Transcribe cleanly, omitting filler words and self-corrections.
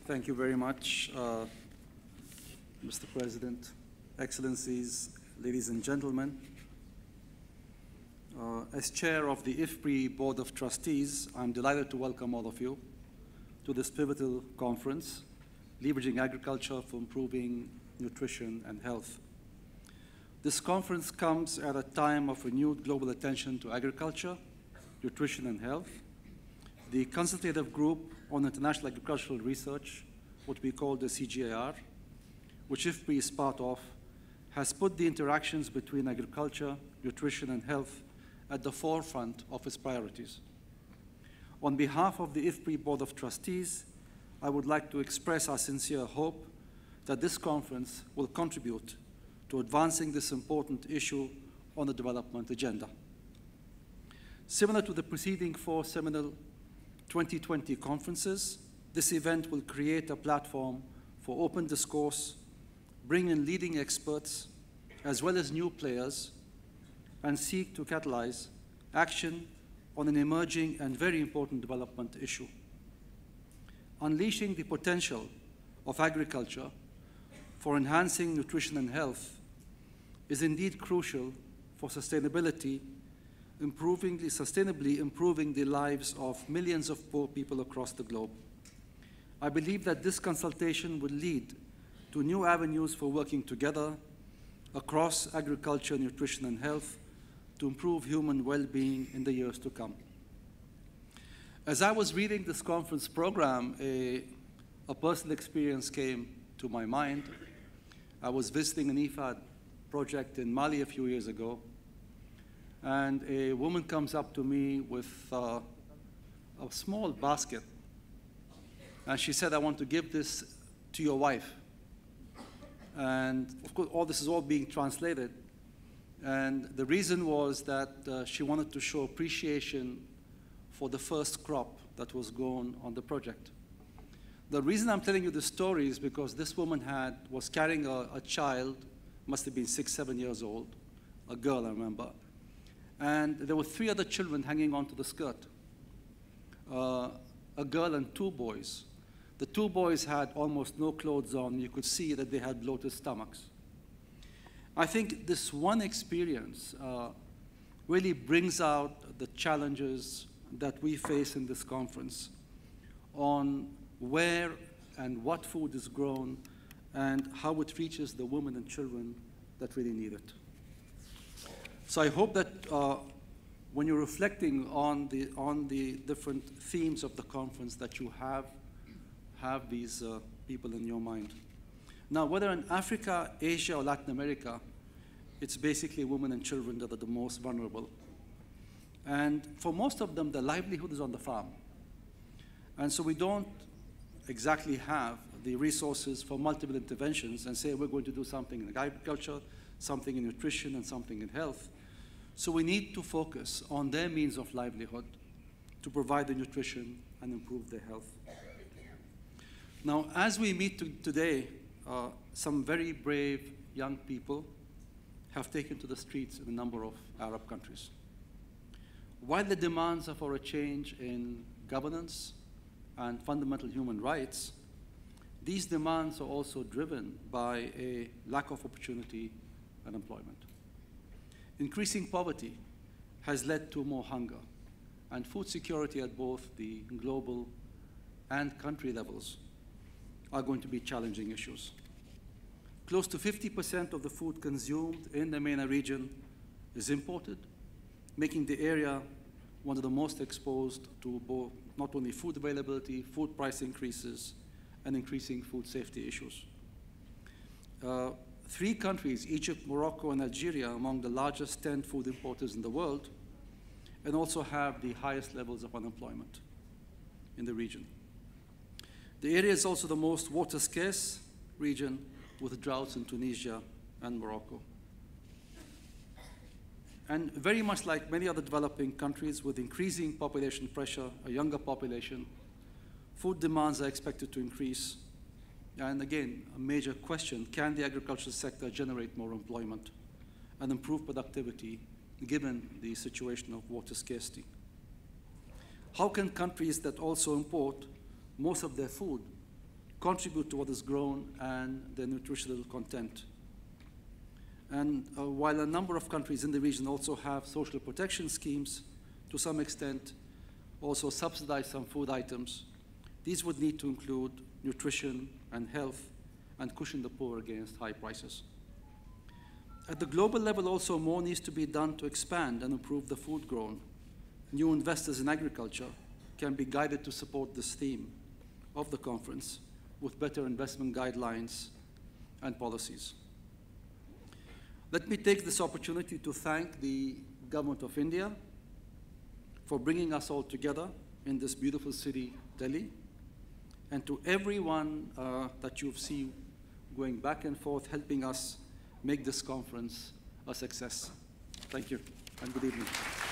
Thank you very much, Mr. President, Excellencies, ladies and gentlemen. As chair of the IFPRI Board of Trustees, I'm delighted to welcome all of you to this pivotal conference, Leveraging Agriculture for Improving Nutrition and Health. This conference comes at a time of renewed global attention to agriculture, nutrition and health. The Consultative Group on International Agricultural Research, what we call the CGIAR, which IFPRI is part of, has put the interactions between agriculture, nutrition and health at the forefront of its priorities. On behalf of the IFPRI Board of Trustees, I would like to express our sincere hope that this conference will contribute to advancing this important issue on the development agenda. Similar to the preceding four seminal 2020 conferences, this event will create a platform for open discourse, bring in leading experts, as well as new players, and seek to catalyze action on an emerging and very important development issue. Unleashing the potential of agriculture for enhancing nutrition and health is indeed crucial for sustainably improving the lives of millions of poor people across the globe. I believe that this consultation will lead to new avenues for working together across agriculture, nutrition, and health to improve human well-being in the years to come. As I was reading this conference program, a personal experience came to my mind. I was visiting an IFAD project in Mali a few years ago, and a woman comes up to me with a small basket, and she said, "I want to give this to your wife." And of course, all this is all being translated, and the reason was that she wanted to show appreciation for the first crop that was grown on the project. The reason I'm telling you this story is because this woman was carrying a child, must have been 6, 7 years old, a girl, I remember. And there were 3 other children hanging onto the skirt, a girl and 2 boys. The 2 boys had almost no clothes on. You could see that they had bloated stomachs. I think this one experience really brings out the challenges that we face in this conference on where and what food is grown and how it reaches the women and children that really need it. So I hope that when you're reflecting on the different themes of the conference that you have these people in your mind. Now, whether in Africa, Asia, or Latin America, it's basically women and children that are the most vulnerable. And for most of them, their livelihood is on the farm. And so we don't exactly have the resources for multiple interventions and say we're going to do something in agriculture, something in nutrition, and something in health. So we need to focus on their means of livelihood to provide the nutrition and improve their health. Now, as we meet today, some very brave young people have taken to the streets in a number of Arab countries. While the demands are for a change in governance and fundamental human rights, these demands are also driven by a lack of opportunity and employment. Increasing poverty has led to more hunger, and food security at both the global and country levels are going to be challenging issues. Close to 50% of the food consumed in the MENA region is imported, making the area one of the most exposed to both not only food availability, food price increases, and increasing food safety issues. 3 countries, Egypt, Morocco, and Algeria, among the largest 10 food importers in the world, and also have the highest levels of unemployment in the region. The area is also the most water-scarce region, with droughts in Tunisia and Morocco. And very much like many other developing countries with increasing population pressure, a younger population, food demands are expected to increase. And again, a major question, can the agricultural sector generate more employment and improve productivity given the situation of water scarcity? How can countries that also import most of their food contribute to what is grown and the nutritional content. And while a number of countries in the region also have social protection schemes, to some extent also subsidize some food items, these would need to include nutrition and health and cushion the poor against high prices. At the global level also, more needs to be done to expand and improve the food grown. New investors in agriculture can be guided to support this theme of the conference with better investment guidelines and policies. Let me take this opportunity to thank the Government of India for bringing us all together in this beautiful city, Delhi, and to everyone that you've seen going back and forth, helping us make this conference a success. Thank you, and good evening.